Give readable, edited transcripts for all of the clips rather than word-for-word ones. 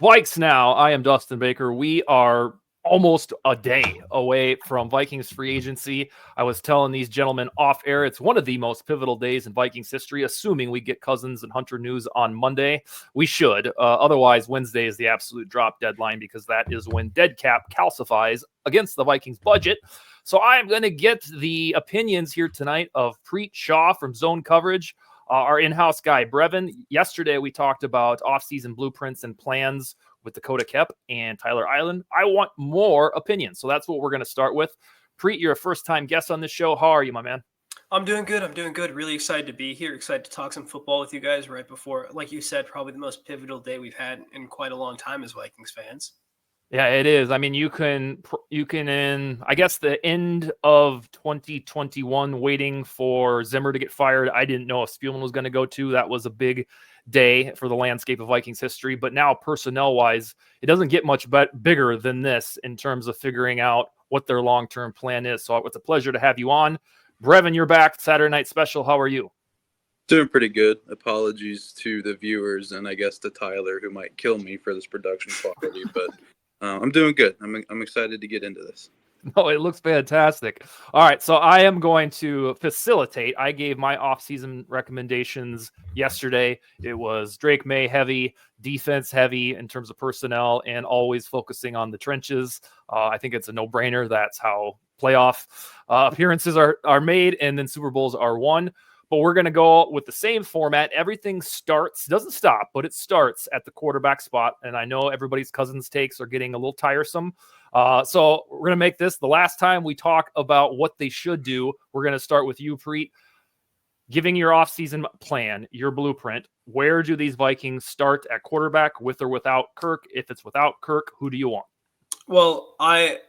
Vikes now. I am Dustin Baker. We are almost a day away from Vikings free agency. I was telling these gentlemen off air, it's one of the most pivotal days in Vikings history, assuming we get Cousins and Hunter news on Monday. We should. Otherwise, Wednesday is the absolute drop deadline because that is when dead cap calcifies against the Vikings budget. So I am going to get the opinions here tonight of Preet Shaw from Zone Coverage. Our in-house guy, Brevin. Yesterday, we talked about off-season blueprints and plans with Dakota Kep and Tyler Island. I want more opinions, so that's what we're going to start with. Preet, you're a first-time guest on this show. How are you, my man? I'm doing good. Really excited to be here. Excited to talk some football with you guys right before, like you said, probably the most pivotal day we've had in quite a long time as Vikings fans. Yeah, it is. I mean, you can in, I guess, the end of 2021 waiting for Zimmer to get fired. I didn't know if Spielman was going to go too. That was a big day for the landscape of Vikings history. But now, personnel-wise, it doesn't get much bigger than this in terms of figuring out what their long-term plan is. So it's a pleasure to have you on. Brevin, you're back. Saturday Night Special. How are you? Doing pretty good. Apologies to the viewers and I guess to Tyler, who might kill me for this production quality, but I'm doing good. I'm excited to get into this. No, it looks fantastic. All right, so I am going to facilitate. I gave my offseason recommendations yesterday. It was Drake May heavy, defense heavy in terms of personnel, and always focusing on the trenches. I think it's a no-brainer. That's how playoff appearances are made, and then Super Bowls are won. But we're going to go with the same format. Everything doesn't stop, but it starts at the quarterback spot. And I know everybody's Cousins takes are getting a little tiresome. So we're going to make this the last time we talk about what they should do. We're going to start with you, Preet. Giving your offseason plan, your blueprint, where do these Vikings start at quarterback with or without Kirk? If it's without Kirk, who do you want? Well, I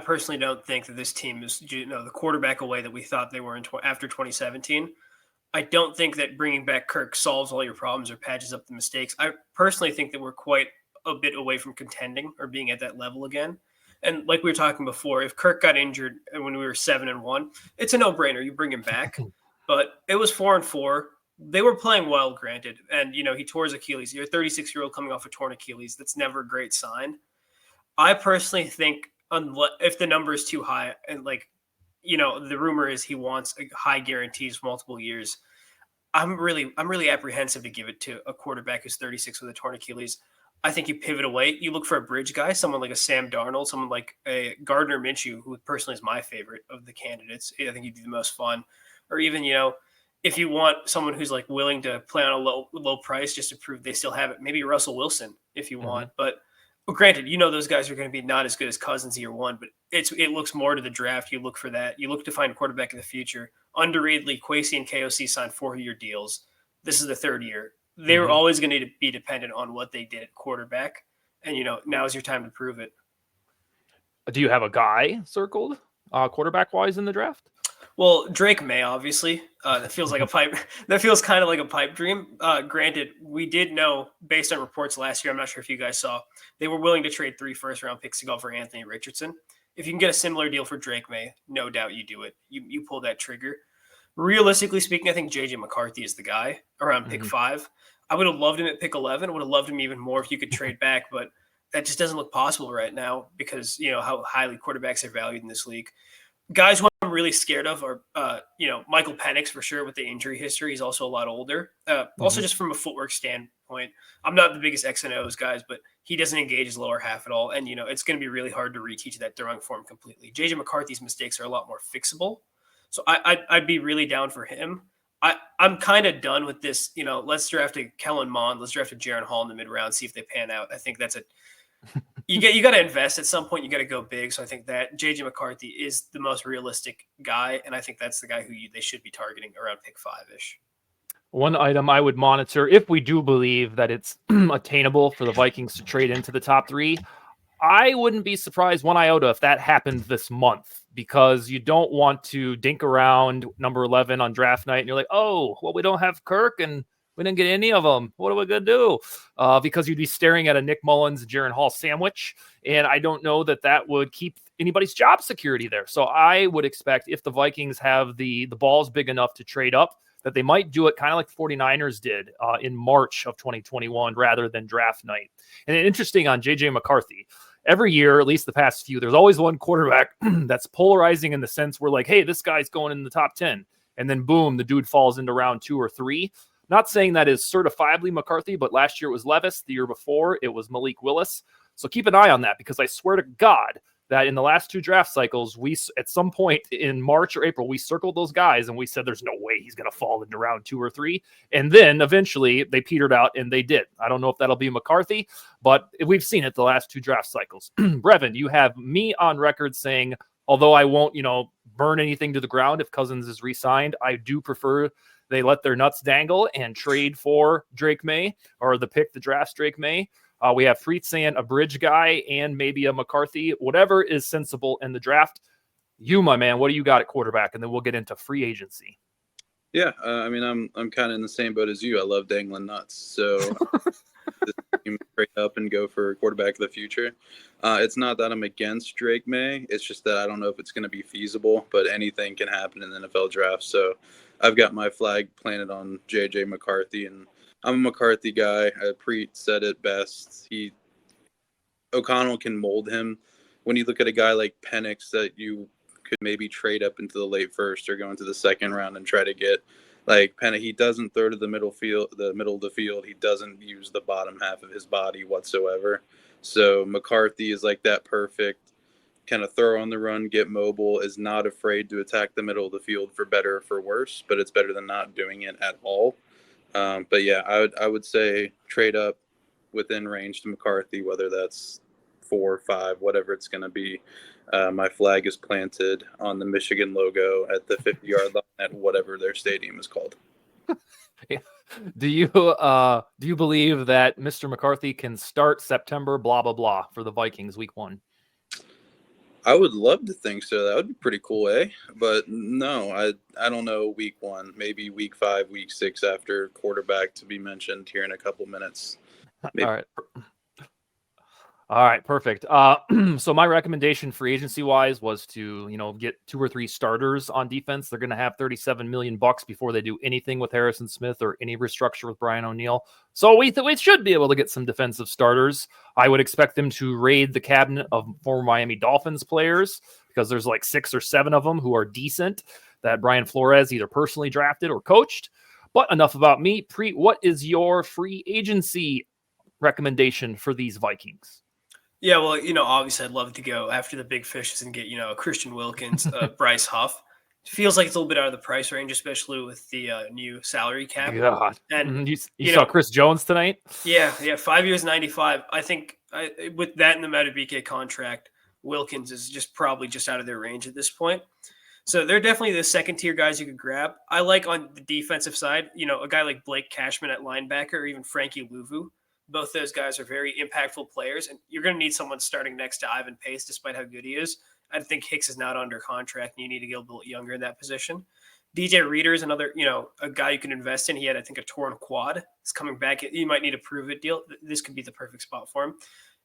personally don't think that this team is, the quarterback away that we thought they were after 2017. I don't think that bringing back Kirk solves all your problems or patches up the mistakes. I personally think that we're quite a bit away from contending or being at that level again. And like we were talking before, if Kirk got injured when we were 7-1, it's a no-brainer. You bring him back. But it was 4-4. They were playing well, granted. And, he tore his Achilles. You're a 36-year-old coming off a torn Achilles. That's never a great sign. I personally think if the number is too high and the rumor is he wants high guarantees for multiple years, I'm really apprehensive to give it to a quarterback who's 36 with a torn Achilles. I think you pivot away. You look for a bridge guy, someone like a Sam Darnold, someone like a Gardner Minshew, who personally is my favorite of the candidates. I think he'd be the most fun. Or even, if you want someone who's willing to play on a low price just to prove they still have it, maybe Russell Wilson if you want. But granted, those guys are going to be not as good as Cousins year one, but it looks more to the draft. You look for that. You look to find a quarterback in the future. Underratedly, Kwesi and KOC signed 4-year deals. This is the third year. They were always going to be dependent on what they did at quarterback. And, now is your time to prove it. Do you have a guy circled quarterback-wise in the draft? Well, Drake May, obviously. That feels like a pipe. That feels kind of like a pipe dream. Granted, we did know, based on reports last year, I'm not sure if you guys saw, they were willing to trade 3 first-round picks to go for Anthony Richardson. If you can get a similar deal for Drake May, no doubt you do it. You pull that trigger. Realistically speaking, I think J.J. McCarthy is the guy around pick 5. I would have loved him at pick 11. I would have loved him even more if you could trade back, but that just doesn't look possible right now because, how highly quarterbacks are valued in this league. Guys who I'm really scared of are, Michael Penix for sure with the injury history. He's also a lot older. Also, just from a footwork standpoint, I'm not the biggest X and O's guys, but he doesn't engage his lower half at all. And, it's going to be really hard to reteach that throwing form completely. J.J. McCarthy's mistakes are a lot more fixable. So I'd be really down for him. I'm kind of done with this. Let's draft a Kellen Mond. Let's draft a Jaron Hall in the mid-round, see if they pan out. I think that's you got to invest at some point. You got to go big. So I think that J.J. McCarthy is the most realistic guy, and I think that's the guy who they should be targeting around pick 5-ish. One item I would monitor, if we do believe that it's attainable for the Vikings to trade into the top 3, I wouldn't be surprised 1 iota if that happened this month, because you don't want to dink around number 11 on draft night and you're like, oh, well, we don't have Kirk and we didn't get any of them. What are we going to do? Because you'd be staring at a Nick Mullins, Jaron Hall sandwich. And I don't know that would keep anybody's job security there. So I would expect if the Vikings have the balls big enough to trade up, that they might do it kind of like the 49ers did in March of 2021 rather than draft night. And interesting on JJ McCarthy, every year, at least the past few, there's always one quarterback that's polarizing in the sense where like, hey, this guy's going in the top 10. And then boom, the dude falls into round 2 or 3. Not saying that is certifiably McCarthy, but last year it was Levis. The year before it was Malik Willis. So keep an eye on that, because I swear to God that in the last 2 draft cycles, we at some point in March or April, we circled those guys and we said there's no way he's going to fall into round 2 or 3. And then eventually they petered out, and they did. I don't know if that'll be McCarthy, but we've seen it the last 2 draft cycles. Brevin, you have me on record saying, although I won't, burn anything to the ground if Cousins is re-signed, I do prefer they let their nuts dangle and trade for Drake May, or the pick that drafts Drake May. We have Freet saying a bridge guy and maybe a McCarthy, whatever is sensible in the draft. You, my man, what do you got at quarterback? And then we'll get into free agency. Yeah, I'm kind of in the same boat as you. I love dangling nuts. So this team straight up and go for quarterback of the future. It's not that I'm against Drake May. It's just that I don't know if it's going to be feasible, but anything can happen in the NFL draft. So I've got my flag planted on JJ McCarthy, and I'm a McCarthy guy. Preet said it best. O'Connell can mold him. When you look at a guy like Penix that you could maybe trade up into the late first or go into the second round and try to get, like Penix, he doesn't throw to the middle of the field. He doesn't use the bottom half of his body whatsoever. So McCarthy is like that perfect kind of throw on the run, get mobile, is not afraid to attack the middle of the field for better or for worse, but it's better than not doing it at all. But yeah, I would say trade up within range to McCarthy, whether that's 4 or 5, whatever it's going to be. My flag is planted on the Michigan logo at the 50-yard line at whatever their stadium is called. Yeah. Do you believe that Mr. McCarthy can start September blah blah blah for the Vikings week 1? I would love to think so. That would be pretty cool, eh? But no, I don't know week 1, maybe week 5, week 6 after quarterback to be mentioned here in a couple minutes. Maybe. All right, perfect. So my recommendation free agency wise was to, get 2 or 3 starters on defense. They're going to have $37 million before they do anything with Harrison Smith or any restructure with Brian O'Neill. So we should be able to get some defensive starters. I would expect them to raid the cabinet of former Miami Dolphins players, because there's like 6 or 7 of them who are decent that Brian Flores either personally drafted or coached. But enough about me. Preet, what is your free agency recommendation for these Vikings? Yeah, well, obviously I'd love to go after the big fishes and get, Christian Wilkins, Bryce Huff. It feels like it's a little bit out of the price range, especially with the new salary cap. God. And you saw Chris Jones tonight? Yeah, 5 years, 95. I think with that in the Madubuike contract, Wilkins is probably just out of their range at this point. So they're definitely the second tier guys you could grab. I like on the defensive side, a guy like Blake Cashman at linebacker, or even Frankie Louvu. Both those guys are very impactful players, and you're going to need someone starting next to Ivan Pace, despite how good he is. I think Hicks is not under contract, and you need to get a little younger in that position. DJ Reader is another, a guy you can invest in. He had, I think, a torn quad. He's coming back. You might need a prove-it deal. This could be the perfect spot for him.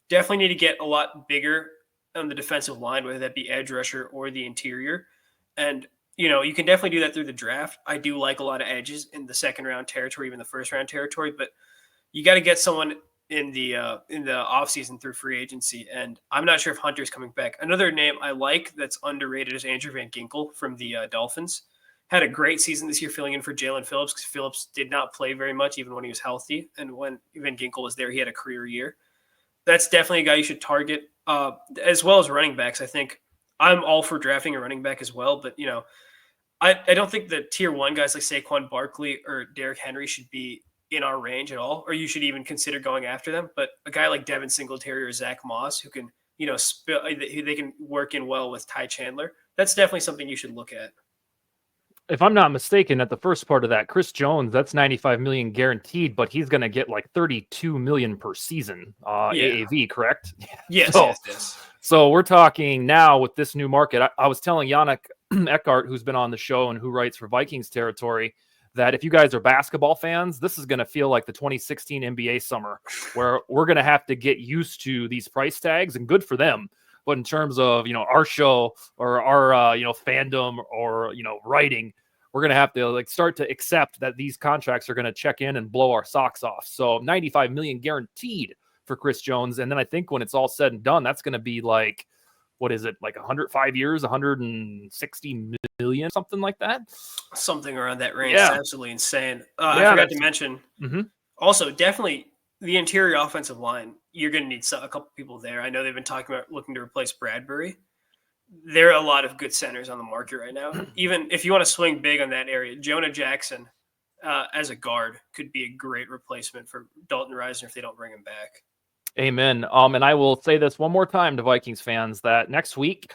Definitely need to get a lot bigger on the defensive line, whether that be edge rusher or the interior. And, you can definitely do that through the draft. I do like a lot of edges in the second-round territory, even the first-round territory, but you got to get someone in the offseason through free agency, and I'm not sure if Hunter's coming back. Another name I like that's underrated is Andrew Van Ginkel from the Dolphins. Had a great season this year filling in for Jalen Phillips, because Phillips did not play very much even when he was healthy, and when Van Ginkel was there, he had a career year. That's definitely a guy you should target, as well as running backs. I think I'm all for drafting a running back as well, but I don't think the tier 1 guys like Saquon Barkley or Derrick Henry should be in our range at all, or you should even consider going after them. But a guy like Devin Singletary or Zach Moss, who can, they can work in well with Ty Chandler, that's definitely something you should look at. If I'm not mistaken, at the first part of that, Chris Jones, that's $95 million guaranteed, but he's going to get like $32 million per season, AAV, correct? Yes, yes. So we're talking now with this new market. I was telling Yannick Eckhart, who's been on the show and who writes for Vikings Territory, that if you guys are basketball fans, this is going to feel like the 2016 NBA summer, where we're going to have to get used to these price tags, and good for them. But in terms of, our show or our, fandom or, writing, we're going to have to like start to accept that these contracts are going to check in and blow our socks off. So 95 million guaranteed for Chris Jones. And then I think when it's all said and done, that's going to be like, what is it? Like 105 years, 160 million, something like that. Something around that range. Yeah. It's absolutely insane. Yeah, I forgot to mention Mhm. also definitely the interior offensive line. You're going to need a couple people there. I know they've been talking about looking to replace Bradbury. There are a lot of good centers on the market right now. Even if you want to swing big on that area, Jonah Jackson as a guard could be a great replacement for Dalton Risner if they don't bring him back. Amen. And I will say this one more time to Vikings fans that next week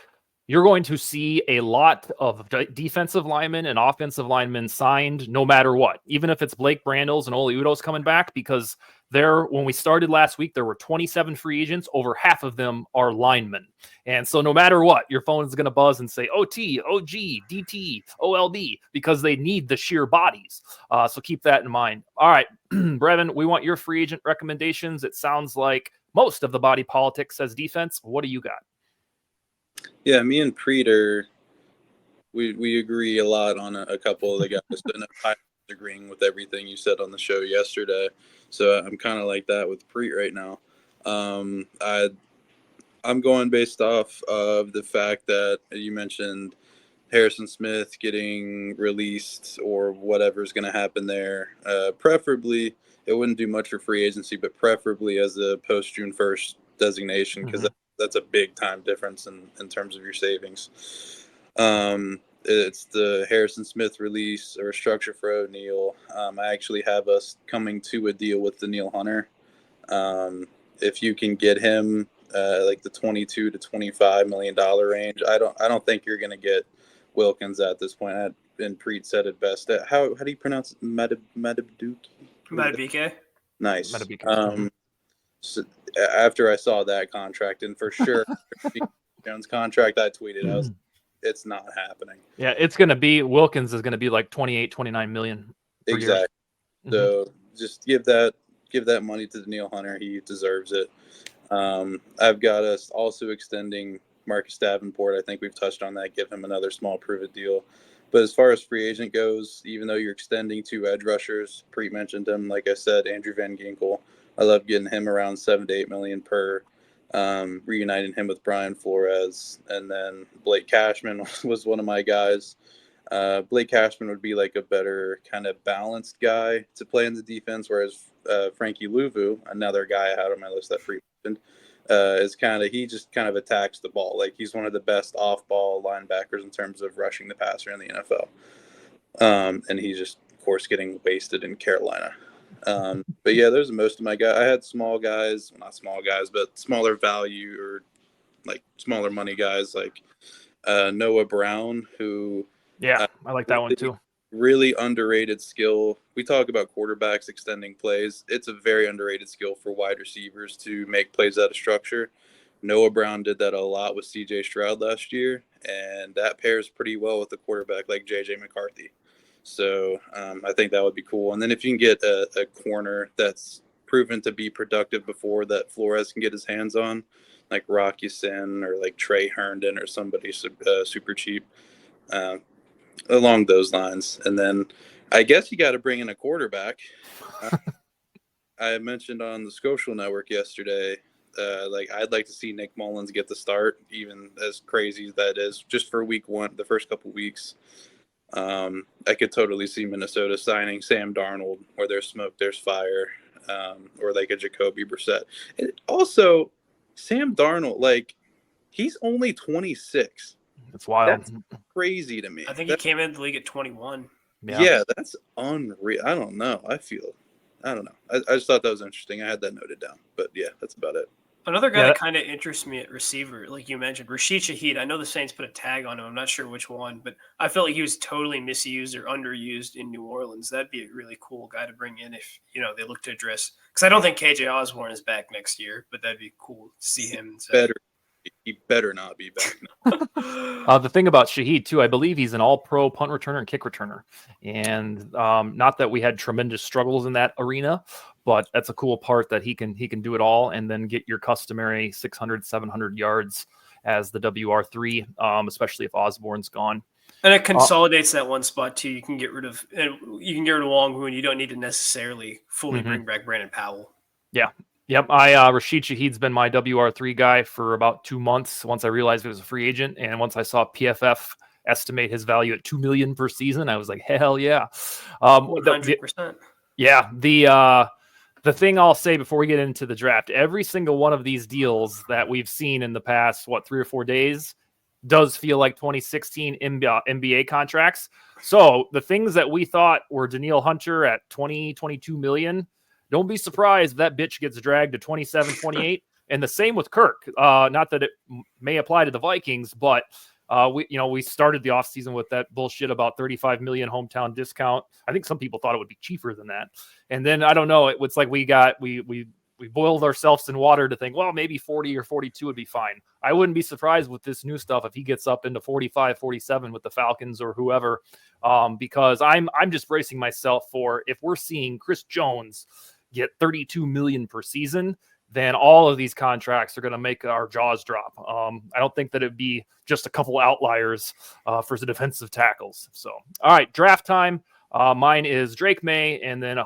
you're going to see a lot of defensive linemen and offensive linemen signed no matter what, even if it's Blake Brandels and Oli Udo's coming back, because when we started last week, there were 27 free agents. Over half of them are linemen. And so no matter what, your phone is going to buzz and say OT, OG, DT, OLB, because they need the sheer bodies. So keep that in mind. All right, Brevin, we want your free agent recommendations. It sounds like most of the body politic says defense. What do you got? Yeah, me and Preeter, we agree a lot on a couple of the guys. And I'm agreeing with everything you said on the show yesterday. So I'm kind of like that with Preet right now. I'm going based off of the fact that you mentioned Harrison Smith getting released or whatever's going to happen there. Preferably, it wouldn't do much for free agency, but preferably as a post June 1st designation, because that's a big time difference in terms of your savings. It's the Harrison Smith release or structure for O'Neal. I actually have us coming to a deal with Danielle Hunter. If you can get him like the $22 to $25 million range, I don't think you're going to get Wilkins at this point. And Preet said it best. How do you pronounce it? Madubuike? Nice. So after I saw that contract, and for sure Jones contract, I tweeted, it's not happening. Yeah, it's going to be, Wilkins is going to be like 28, 29 million. Exactly. So just give that money to Danielle Hunter. He deserves it. I've got us also extending Marcus Davenport. I think we've touched on that. Give him another small prove-it deal. But as far as free agent goes, even though you're extending 2 edge rushers, Preet mentioned him. Like I said, Andrew Van Ginkel. I love getting him around $7 to $8 million per. Reuniting him with Brian Flores, and then Blake Cashman was one of my guys. Blake Cashman would be like a better kind of balanced guy to play in the defense, whereas Frankie Louvu, another guy I had on my list that Preet mentioned, he just kind of attacks the ball. Like he's one of the best off-ball linebackers in terms of rushing the passer in the NFL. And he's just, of course, getting wasted in Carolina. But yeah, those are most of my guys. I had small guys, well, not small guys, but smaller value or like smaller money guys like Noah Brown, who I like that one too. Really underrated skill. We talk about quarterbacks extending plays. It's a very underrated skill for wide receivers to make plays out of structure. Noah Brown did that a lot with CJ Stroud last year, and that pairs pretty well with a quarterback like JJ McCarthy. So I think that would be cool. And then if you can get a corner that's proven to be productive before that Flores can get his hands on, like Rock Ya-Sin or like Trey Herndon or somebody super cheap, along those lines. And then I guess you got to bring in a quarterback. I mentioned on the Social Network yesterday, I'd like to see Nick Mullins get the start, even as crazy as that is, just for week 1, the first couple weeks. I could totally see Minnesota signing Sam Darnold, where there's smoke, there's fire, or like a Jacoby Brissett. And also, Sam Darnold, like, he's only 26. That's wild. That's crazy to me. I think he came into the league at 21. Yeah, that's unreal. I don't know. I don't know. I just thought that was interesting. I had that noted down. But yeah, that's about it. Another guy that kind of interests me at receiver, like you mentioned, Rashid Shaheed. I know the Saints put a tag on him. I'm not sure which one, but I felt like he was totally misused or underused in New Orleans. That'd be a really cool guy to bring in if, they look to address. Because I don't think KJ Osborne is back next year, but that'd be cool to see him. He better not be back now. The thing about Shaheed, too, I believe he's an all-pro punt returner and kick returner. And not that we had tremendous struggles in that arena, but that's a cool part that he can do it all and then get your customary 600, 700 yards as the WR3, especially if Osborne's gone. And it consolidates that one spot too. You can get rid of Wonghu, and you don't need to necessarily fully bring back Brandon Powell. Yeah. Yep. Rashid Shaheed's been my WR3 guy for about 2 months. Once I realized he was a free agent, and once I saw PFF estimate his value at $2 million per season, I was like, hell yeah. 100%. Yeah. The thing I'll say before we get into the draft, every single one of these deals that we've seen in the past, 3 or 4 days, does feel like 2016 NBA contracts. So the things that we thought were Danielle Hunter at 22 million, don't be surprised if that bitch gets dragged to 27, 28. And the same with Kirk. Not that it may apply to the Vikings, but we started the offseason with that bullshit about 35 million hometown discount. I think some people thought it would be cheaper than that. And then I don't know, it's like we boiled ourselves in water to think, well, maybe 40 or 42 would be fine. I wouldn't be surprised with this new stuff if he gets up into 45, 47 with the Falcons or whoever, because I'm just bracing myself for, if we're seeing Chris Jones get 32 million per season, then all of these contracts are going to make our jaws drop. I don't think that it'd be just a couple outliers for the defensive tackles. So, all right, draft time. Mine is Drake May, and then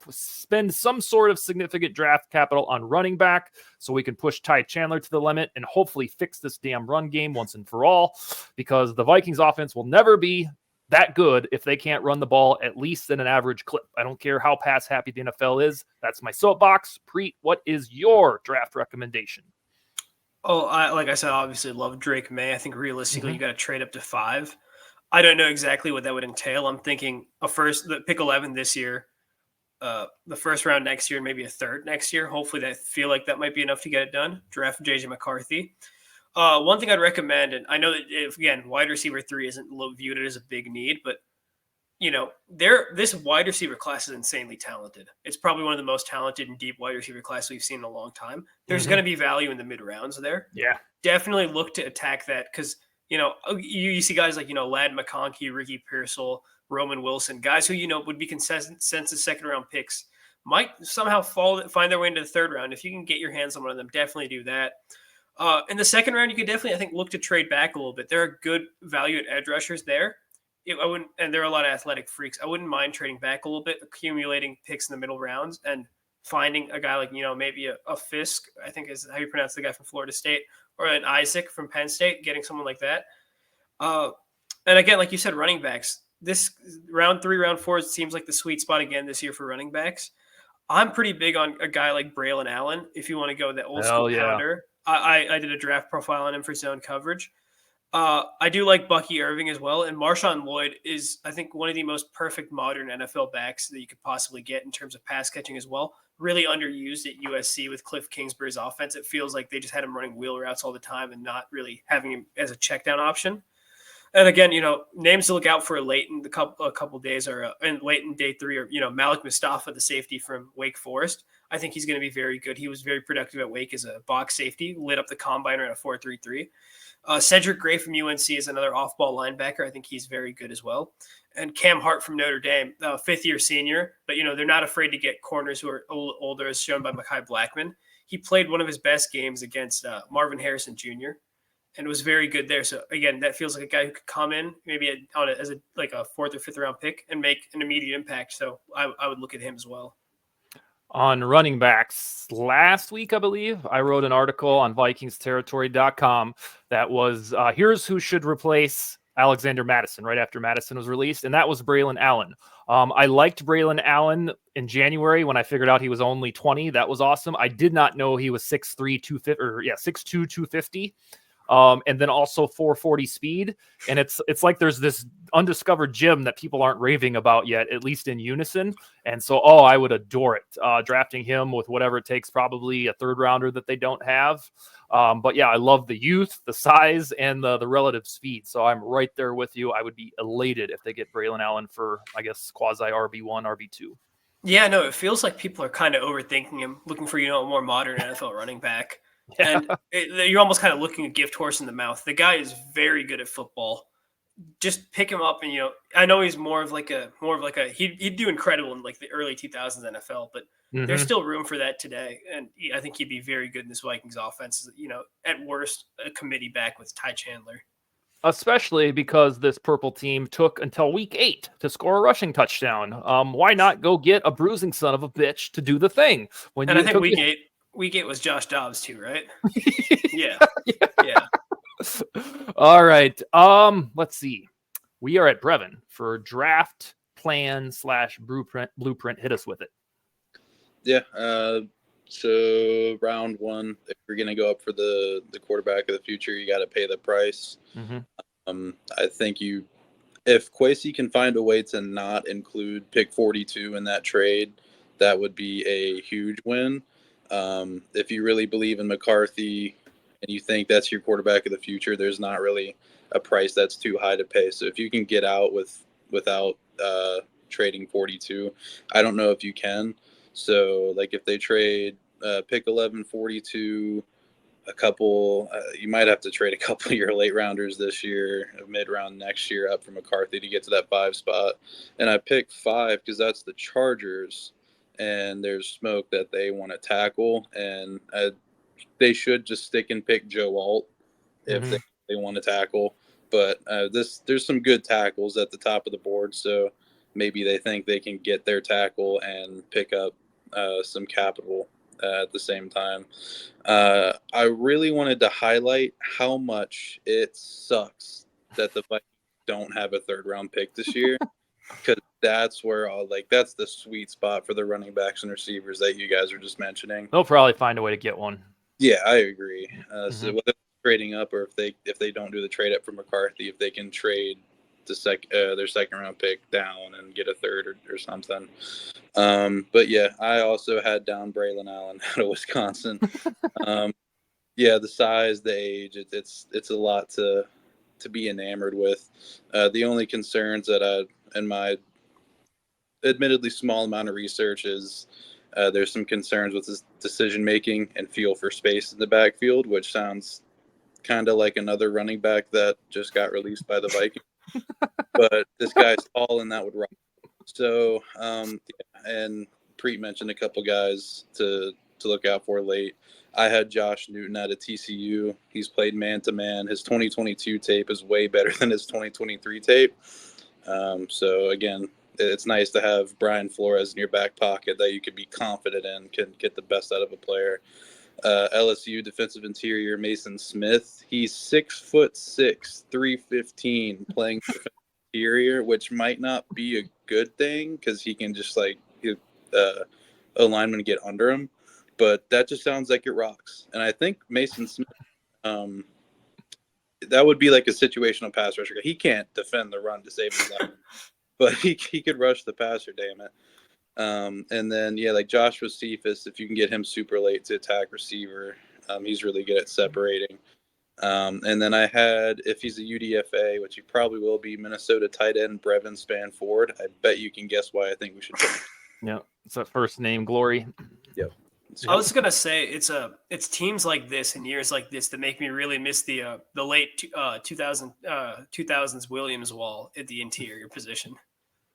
spend some sort of significant draft capital on running back so we can push Ty Chandler to the limit and hopefully fix this damn run game once and for all, because the Vikings offense will never be that good if they can't run the ball at least in an average clip. I don't care how pass happy the NFL is. That's my soapbox. Preet, what is your draft recommendation? Oh, like I said, obviously love Drake May. I think realistically you got to trade up to 5. I don't know exactly what that would entail. I'm thinking the pick 11 this year, the first round next year, and maybe a third next year. Hopefully I feel like that might be enough to get it done. Draft JJ McCarthy. One thing I'd recommend, and I know that wide receiver 3 isn't viewed as a big need, but this wide receiver class is insanely talented. It's probably one of the most talented and deep wide receiver class we've seen in a long time. There's going to be value in the mid rounds there. Yeah, definitely look to attack that, because you see guys like Ladd McConkey, Ricky Pearsall, Roman Wilson, guys who would be consensus second round picks, might somehow find their way into the third round. If you can get your hands on one of them, definitely do that. In the second round, you could definitely, I think, look to trade back a little bit. There are good value at edge rushers there. And there are a lot of athletic freaks. I wouldn't mind trading back a little bit, accumulating picks in the middle rounds, and finding a guy like, maybe a Fisk, I think is how you pronounce the guy from Florida State, or an Isaac from Penn State, getting someone like that. And again, like you said, running backs. This round 3, round 4 seems like the sweet spot again this year for running backs. I'm pretty big on a guy like Braylon Allen, if you want to go that old school pounder. I did a draft profile on him for zone coverage. I do like Bucky Irving as well. And Marshawn Lloyd is, I think, one of the most perfect modern NFL backs that you could possibly get in terms of pass catching as well. Really underused at USC with Cliff Kingsbury's offense. It feels like they just had him running wheel routes all the time and not really having him as a check down option. And again, names to look out for late in a couple days, or late in day 3, or Malik Mustafa, the safety from Wake Forest. I think he's going to be very good. He was very productive at Wake as a box safety, lit up the combine at a 4.33. Cedric Gray from UNC is another off-ball linebacker. I think he's very good as well. And Cam Hart from Notre Dame, 5th-year senior. But, they're not afraid to get corners who are older, as shown by Mekhi Blackman. He played one of his best games against Marvin Harrison Jr., and was very good there. So, again, that feels like a guy who could come in maybe as a 4th or 5th round pick and make an immediate impact. So I would look at him as well. On running backs, last week, I believe, I wrote an article on VikingsTerritory.com that was, here's who should replace Alexander Madison right after Madison was released, and that was Braylon Allen. I liked Braylon Allen in January when I figured out he was only 20. That was awesome. I did not know he was 6'3", 6'2", 250. And then also 440 speed. And it's like there's this undiscovered gem that people aren't raving about yet, at least in unison. And so, I would adore it. Drafting him with whatever it takes, probably a 3rd rounder that they don't have. But yeah, I love the youth, the size, and the relative speed. So I'm right there with you. I would be elated if they get Braylon Allen for, I guess, quasi RB1, RB2. Yeah, no, it feels like people are kind of overthinking him, looking for, a more modern NFL running back. Yeah. And you're almost kind of looking a gift horse in the mouth. The guy is very good at football. Just pick him up, and I know he's more of like a he'd do incredible in like the early 2000s NFL, but there's still room for that today. And I think he'd be very good in this Vikings offense. At worst, a committee back with Ty Chandler. especially because this purple team took until week 8 to score a rushing touchdown. Why not go get a bruising son of a bitch to do the thing? And I think week 8 was Josh Dobbs too, right? Yeah. All right. Let's see. We are at Brevin for draft plan / blueprint. Hit us with it. Yeah. So round 1, if you're going to go up for the quarterback of the future, you got to pay the price. Mm-hmm. I think if Kwesi can find a way to not include pick 42 in that trade, that would be a huge win. If you really believe in McCarthy and you think that's your quarterback of the future, there's not really a price that's too high to pay. So if you can get out without trading 42, I don't know if you can. So like if they trade pick 11, 42, a couple, you might have to trade a couple of your late rounders this year, a mid round next year up for McCarthy to get to that 5 spot. And I picked 5 because that's the Chargers, and there's smoke that they want to tackle, and they should just stick and pick Joe Alt if they want to tackle. But there's some good tackles at the top of the board, so maybe they think they can get their tackle and pick up some capital at the same time. I really wanted to highlight how much it sucks that the Vikings don't have a 3rd round pick this year, because that's where that's the sweet spot for the running backs and receivers that you guys are just mentioning. They'll probably find a way to get one. Yeah, I agree. So whether trading up or if they don't do the trade up for McCarthy, if they can trade their 2nd round pick down and get a 3rd or something. But yeah, I also had down Braylon Allen out of Wisconsin. Yeah, the size, the age, it's a lot to be enamored with. The only concerns that in my admittedly small amount of research is there's some concerns with his decision making and feel for space in the backfield, which sounds kind of like another running back that just got released by the Vikings. But this guy's tall, and that would rock. So, and Preet mentioned a couple guys to look out for late. I had Josh Newton out of TCU. He's played man-to-man. His 2022 tape is way better than his 2023 tape. So, again, it's nice to have Brian Flores in your back pocket that you could be confident in, can get the best out of a player. LSU defensive interior Mason Smith. He's 6'6", 315, playing defensive interior, which might not be a good thing because he can just a lineman get under him. But that just sounds like it rocks. And I think Mason Smith, that would be like a situational pass rusher. He can't defend the run to save his life, but he could rush the passer, damn it. And then, like Joshua Cephas, if you can get him super late to attack receiver, he's really good at separating. And then I had, if he's a UDFA, which he probably will be, Minnesota tight end Brevin Spanford. I bet you can guess why I think we should pick him. Yeah, it's that first name, Glory. Yep. I was gonna say it's teams like this and years like this that make me really miss the late 2000s Williams wall at the interior position.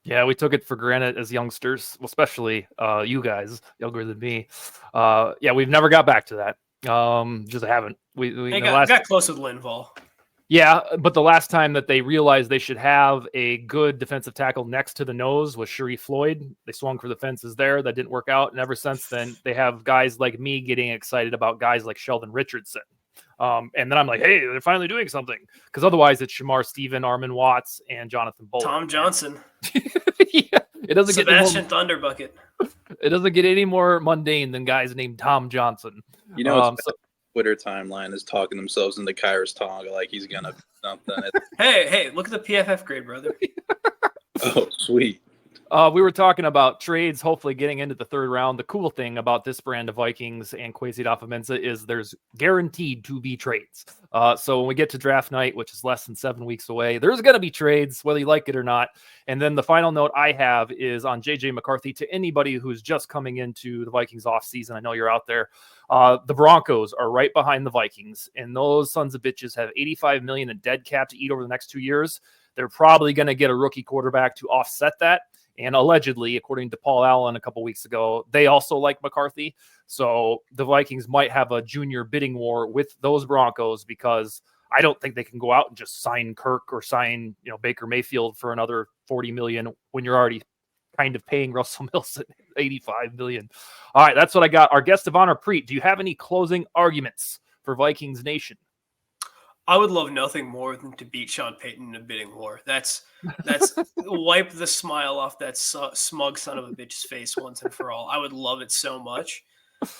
Yeah, we took it for granted as youngsters, especially you guys younger than me. Yeah, we've never got back to that. Just haven't. We got close with Linval. Yeah, but the last time that they realized they should have a good defensive tackle next to the nose was Sharif Floyd. They swung for the fences there. That didn't work out. And ever since then, they have guys like me getting excited about guys like Sheldon Richardson. And then I'm like, hey, they're finally doing something. Because otherwise it's Shamar Stephen, Armin Watts, and Jonathan Bolton. Tom Johnson. Yeah, it doesn't Sebastian Thunderbucket. It doesn't get any more mundane than guys named Tom Johnson. You know, Twitter timeline is talking themselves into Kyrus Tonga like he's gonna something. Hey, look at the PFF grade, brother. Oh, sweet. We were talking about trades, hopefully getting into the 3rd round. The cool thing about this brand of Vikings and Kwesi Adofo-Mensah is there's guaranteed to be trades. So when we get to draft night, which is less than 7 weeks away, there's going to be trades, whether you like it or not. And then the final note I have is on JJ McCarthy to anybody who's just coming into the Vikings offseason. I know you're out there. The Broncos are right behind the Vikings, and those sons of bitches have $85 million in dead cap to eat over the next 2 years. They're probably going to get a rookie quarterback to offset that. And allegedly, according to Paul Allen a couple weeks ago, they also like McCarthy. So the Vikings might have a junior bidding war with those Broncos because I don't think they can go out and just sign Kirk or sign, Baker Mayfield for another $40 million when you're already kind of paying Russell Wilson $85 million. All right, that's what I got. Our guest of honor, Preet, do you have any closing arguments for Vikings Nation? I would love nothing more than to beat Sean Payton in a bidding war. That's wipe the smile off that smug son of a bitch's face once and for all. I would love it so much.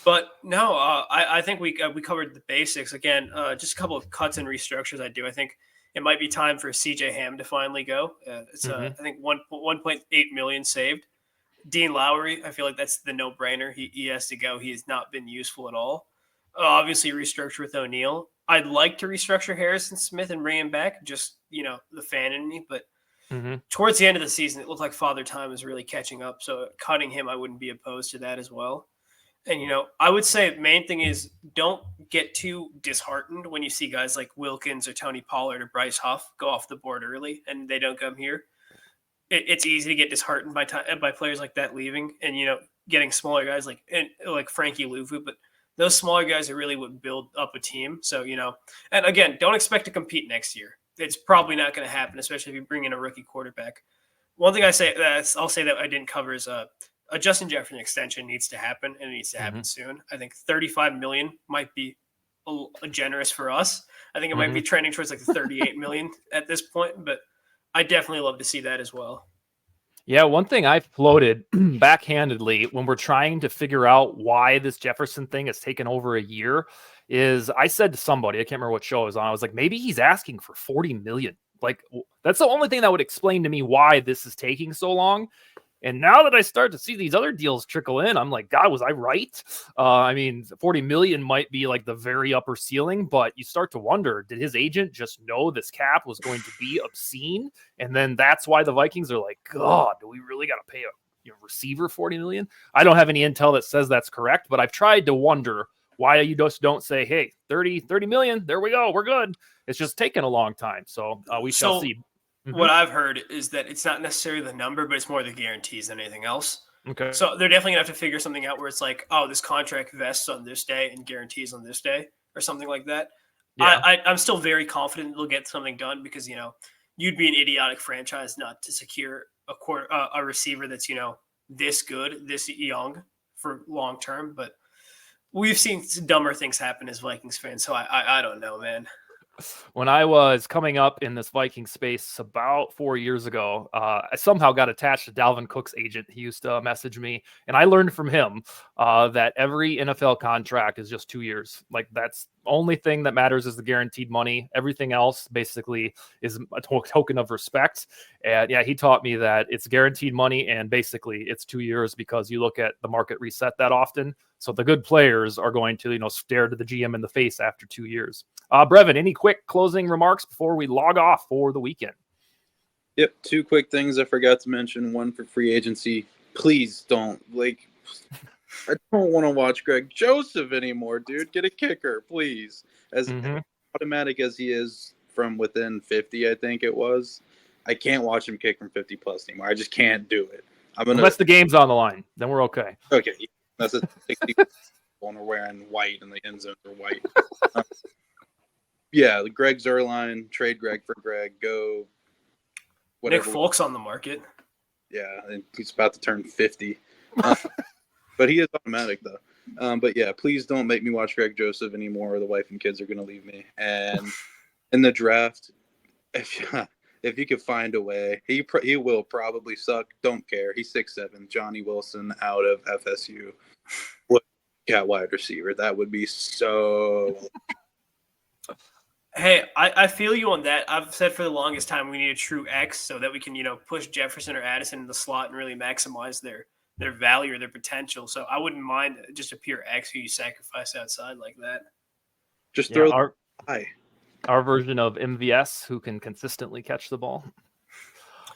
But no, I think we covered the basics. Again, just a couple of cuts and restructures I think it might be time for CJ Ham to finally go. It's I think 1.8 million saved. Dean Lowry, I feel like that's the no-brainer. He has to go. He has not been useful at all. Obviously, restructure with O'Neal. I'd like to restructure Harrison Smith and bring him back, just, the fan in me. But towards the end of the season, it looked like Father Time was really catching up. So cutting him, I wouldn't be opposed to that as well. And, I would say the main thing is don't get too disheartened when you see guys like Wilkins or Tony Pollard or Bryce Huff go off the board early and they don't come here. It's easy to get disheartened by players like that leaving and, getting smaller guys like Frankie Luvu. But those smaller guys are really what build up a team. So, and again, don't expect to compete next year. It's probably not going to happen, especially if you bring in a rookie quarterback. One thing I'll say that I didn't cover is a Justin Jefferson extension needs to happen, and it needs to happen soon. I think $35 million might be a generous for us. I think it might be trending towards like the $38 million at this point, but I definitely love to see that as well. Yeah, one thing I've floated backhandedly when we're trying to figure out why this Jefferson thing has taken over a year is I said to somebody, I can't remember what show it was on, I was like, maybe he's asking for $40 million. Like, that's the only thing that would explain to me why this is taking so long. And now that I start to see these other deals trickle in, I'm like, God, was I right? I mean, 40 million might be like the very upper ceiling, but you start to wonder, did his agent just know this cap was going to be obscene? And then that's why the Vikings are like, God, do we really got to pay a receiver 40 million? I don't have any intel that says that's correct, but I've tried to wonder why you just don't say, hey, 30 million, there we go, we're good. It's just taken a long time. So we shall see. What I've heard is that it's not necessarily the number, but it's more the guarantees than anything else. Okay. So they're definitely going to have to figure something out where it's like, oh, this contract vests on this day and guarantees on this day or something like that. Yeah. I'm still very confident they'll get something done because, you'd be an idiotic franchise not to secure a receiver that's, this good, this young for long term. But we've seen dumber things happen as Vikings fans. So I don't know, man. When I was coming up in this Viking space about 4 years ago, I somehow got attached to Dalvin Cook's agent. He used to message me, and I learned from him that every NFL contract is just 2 years. Like, that's the only thing that matters is the guaranteed money. Everything else basically is a token of respect. And yeah, he taught me that it's guaranteed money, and basically it's 2 years because you look at the market reset that often. So the good players are going to, stare to the GM in the face after 2 years. Brevin, any quick closing remarks before we log off for the weekend? Yep, 2 quick things I forgot to mention. One for free agency. Please don't. I don't want to watch Greg Joseph anymore, dude. Get a kicker, please. As automatic as he is from within 50, I think it was. I can't watch him kick from 50 plus anymore. I just can't do it. Unless the game's on the line, then we're okay. Okay, that's a 60 when we're wearing white and the end zones are white. Yeah, Greg Zuerlein, trade Greg for Greg, go. Whatever. Nick Folk's on the market. Yeah, and he's about to turn 50. But he is automatic, though. But yeah, please don't make me watch Greg Joseph anymore, or the wife and kids are going to leave me. And in the draft, if you could find a way, he will probably suck. Don't care. He's 6'7". Johnny Wilson out of FSU. What wide receiver? That would be so. Hey, I feel you on that. I've said for the longest time we need a true X so that we can, push Jefferson or Addison in the slot and really maximize their value or their potential. So I wouldn't mind just a pure X who you sacrifice outside like that. Just throw our version of MVS who can consistently catch the ball.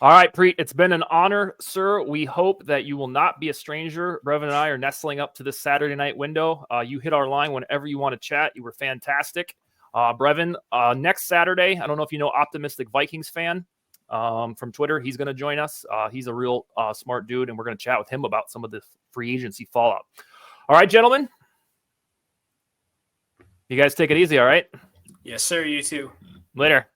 All right, Preet, it's been an honor, sir. We hope that you will not be a stranger. Brevin and I are nestling up to this Saturday night window. You hit our line whenever you want to chat. You were fantastic. Brevin, next Saturday, I don't know if you know Optimistic Vikings fan from Twitter. He's going to join us. He's a real smart dude, and we're going to chat with him about some of the free agency fallout. All right, gentlemen. You guys take it easy, all right? Yes, sir. You too. Later.